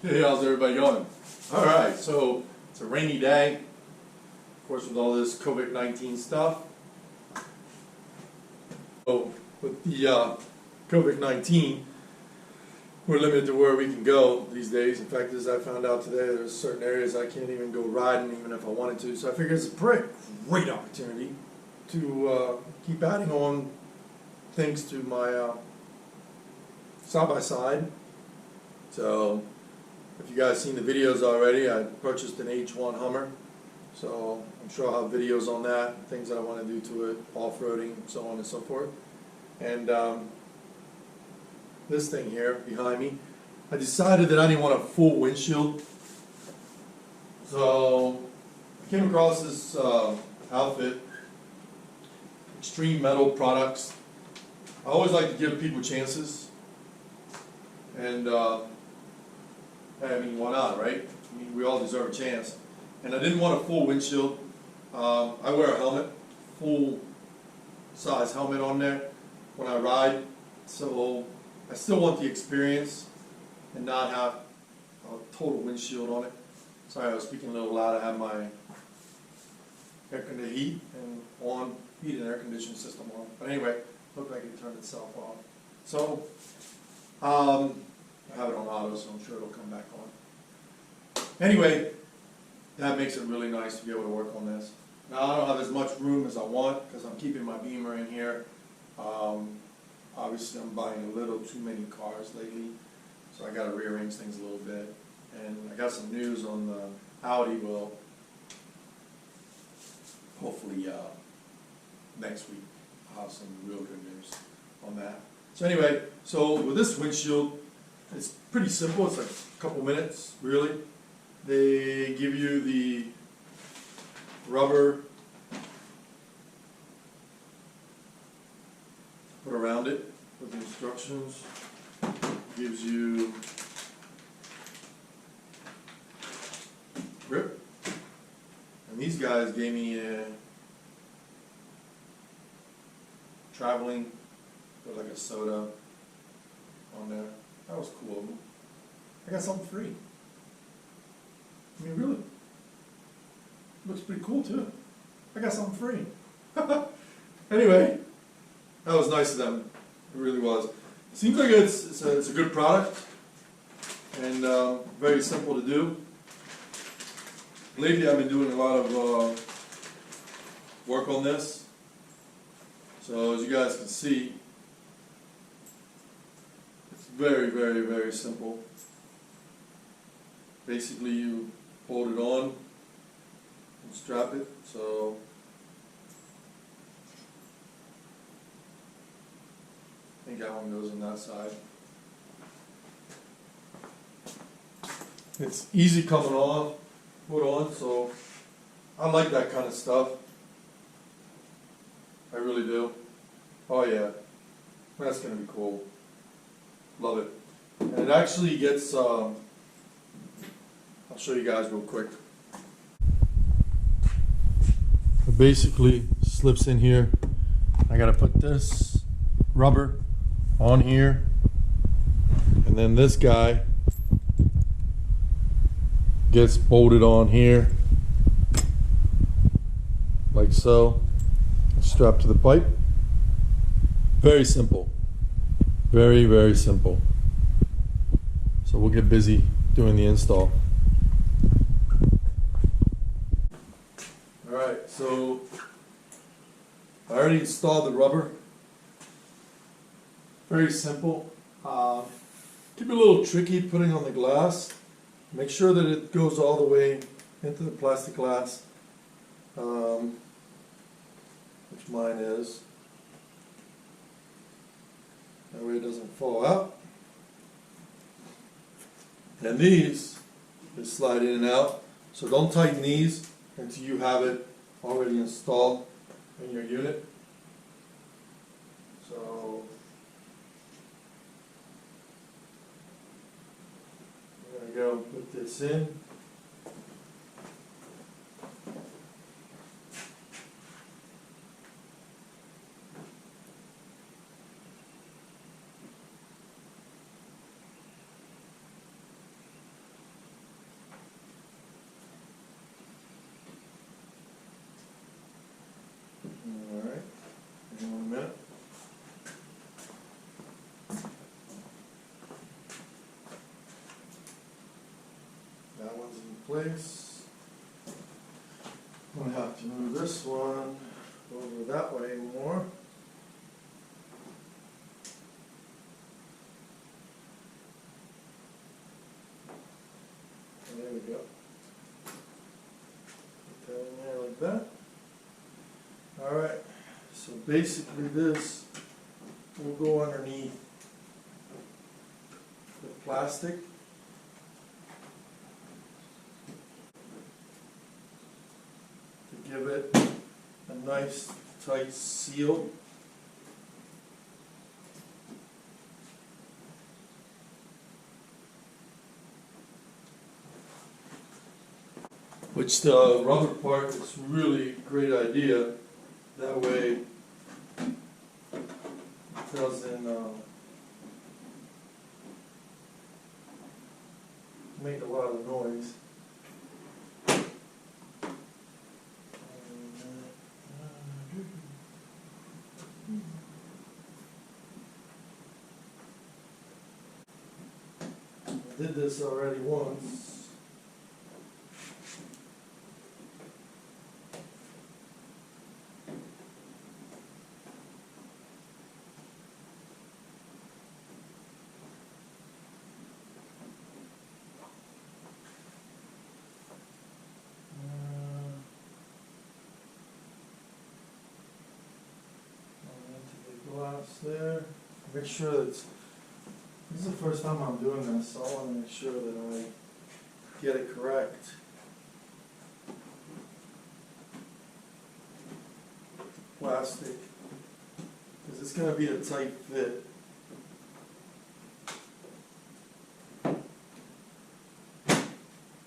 Hey, how's everybody going? All right, so it's a rainy day, of course, with all this COVID-19 stuff. So with the COVID-19, we're limited to where we can go these days. In fact, as I found out today, there's certain areas I can't even go riding even if I wanted to. So I figured it's a great opportunity to keep adding on things to my side-by-side. So if you guys seen the videos already, I purchased an H1 Hummer. So I'm sure I'll have videos on that, things that I want to do to it, off-roading, so on and so forth. And this thing here behind me, I decided that I didn't want a full windshield. So I came across this outfit, Extreme Metal Products. I always like to give people chances. And I mean, why not, right? I mean, we all deserve a chance. And I didn't want a full windshield. I wear a helmet, full size helmet on there when I ride. So I still want the experience and not have a total windshield on it. Sorry, I was speaking a little loud. I have my air conditioning heat and on, heat and air conditioning system on. But anyway, it looked like it turned itself off. So, I have it on auto, so I'm sure it'll come back on. Anyway, that makes it really nice to be able to work on this. Now, I don't have as much room as I want because I'm keeping my Beamer in here. Obviously, I'm buying a little too many cars lately, so I got to rearrange things a little bit. And I got some news on the Audi. Will hopefully next week I'll have some real good news on that. So anyway, so with this windshield, it's pretty simple. It's like a couple minutes, really. They give you the rubber put around it with the instructions. Gives you grip. And these guys gave me a traveling with like a soda on there. That was cool. I got something free. I mean, really. Looks pretty cool, too. I got something free. Anyway, that was nice of them. It really was. Seems like it's a good product and very simple to do. Lately, I've been doing a lot of work on this. So, as you guys can see, very, very, very simple. Basically, you hold it on and strap it. So I think that one goes on that side. It's easy coming off, put on, so I like that kind of stuff. I really do. Oh yeah, that's going to be cool. Love it. And it actually gets, I'll show you guys real quick. It basically slips in here. I gotta put this rubber on here. And then this guy gets bolted on here. Like so. Strapped to the pipe. Very simple. Very, very simple. So we'll get busy doing the install. Alright, so I already installed the rubber. Very simple. Can be a little tricky putting on the glass. Make sure that it goes all the way into the plastic glass, which mine is. That way it doesn't fall out. And these just slide in and out. So don't tighten these until you have it already installed in your unit. So there we go, put this in. place. I'm gonna have to move this one over that way more. There we go. Put that in there like that. Alright, so basically this will go underneath the plastic. To give it a nice tight seal. Which the rubber part is really a great idea. That way it doesn't make a lot of noise. I did this already once. There. Make sure that this is the first time I'm doing this, so I want to make sure that I get it correct. Plastic, because it's going to be a tight fit.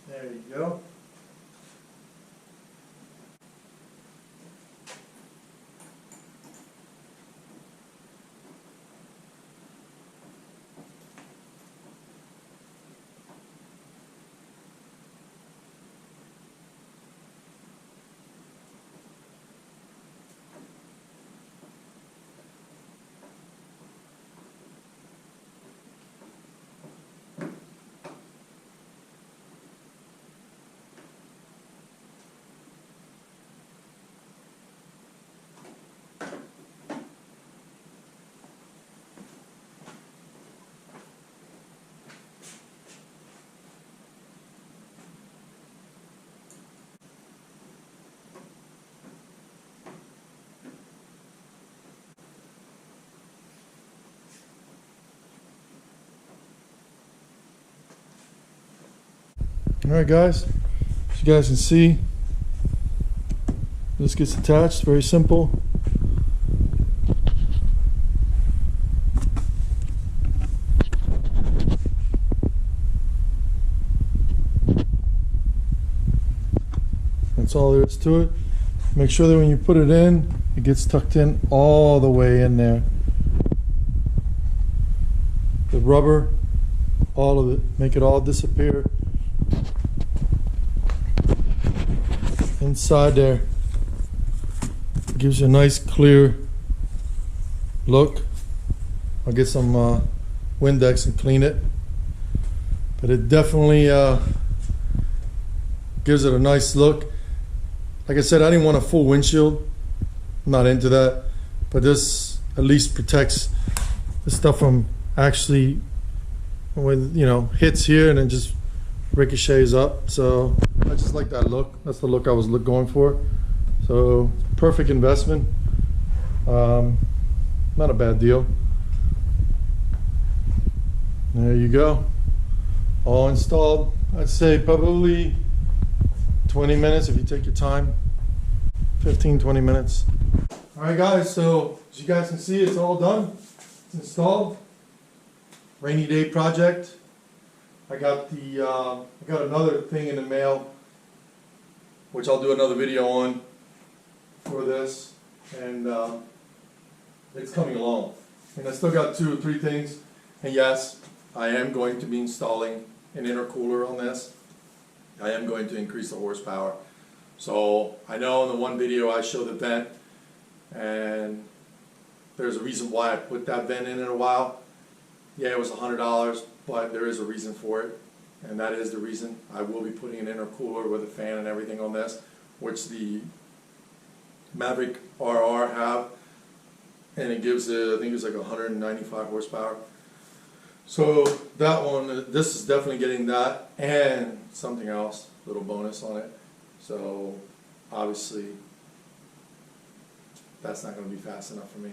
There you go. Alright guys, as you guys can see, this gets attached, very simple. That's all there is to it. Make sure that when you put it in, it gets tucked in all the way in there. The rubber, all of it, make it all disappear. Inside there, gives you a nice clear look. I'll get some Windex and clean it, but it definitely gives it a nice look. Like I said, I didn't want a full windshield, I'm not into that, but this at least protects the stuff from actually, when hits here and then just ricochets up. So I just like that look. That's the look I was going for. So perfect investment. Not a bad deal. There you go. All installed. I'd say probably 20 minutes if you take your time. 15-20 minutes. Alright guys, so as you guys can see, it's all done. It's installed. Rainy day project. I got another thing in the mail, which I'll do another video on for this, and it's coming along. And I still got 2 or 3 things, and yes, I am going to be installing an intercooler on this. I am going to increase the horsepower. So I know in the one video I showed the vent, and there's a reason why I put that vent in a while. Yeah, it was $100, but there is a reason for it. and that is the reason. I will be putting an intercooler with a fan and everything on this, which the Maverick RR have, and it gives I think it's like 195 horsepower. So that one, this is definitely getting that and something else, little bonus on it. So obviously that's not going to be fast enough for me.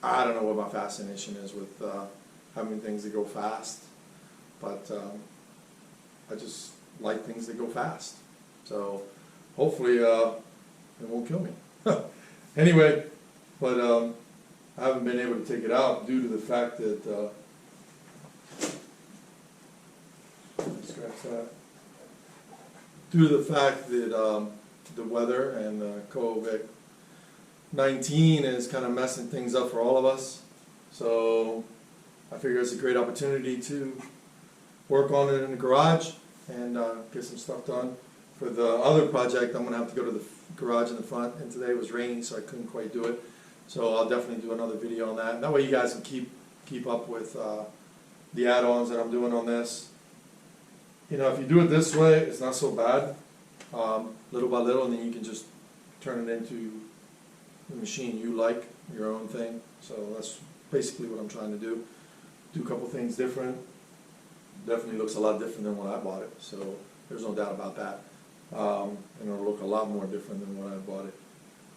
I don't know what my fascination is with having things that go fast, but I just like things that go fast. So hopefully it won't kill me. Anyway, but I haven't been able to take it out due to the fact that due to the fact that the weather and COVID-19 is kind of messing things up for all of us. So I figure it's a great opportunity to work on it in the garage and get some stuff done. For the other project, I'm going to have to go to the garage in the front, and today was rainy, so I couldn't quite do it. So I'll definitely do another video on that. That way you guys can keep up with the add-ons that I'm doing on this. You know, if you do it this way, it's not so bad, little by little, and then you can just turn it into the machine you like, your own thing. So that's basically what I'm trying to do. Do a couple things different. Definitely looks a lot different than when I bought it, so there's no doubt about that. And it'll look a lot more different than when I bought it.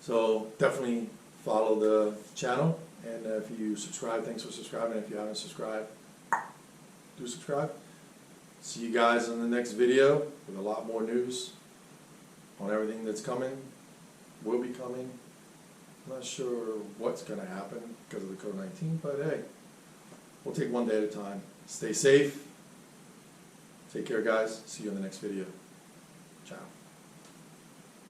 So definitely follow the channel, and if you subscribe, thanks for subscribing. If you haven't subscribed, do subscribe. See you guys in the next video with a lot more news on everything that's coming, will be coming. I'm not sure what's going to happen because of the COVID-19, but hey, we'll take one day at a time. Stay safe. Take care, guys. See you in the next video. Ciao.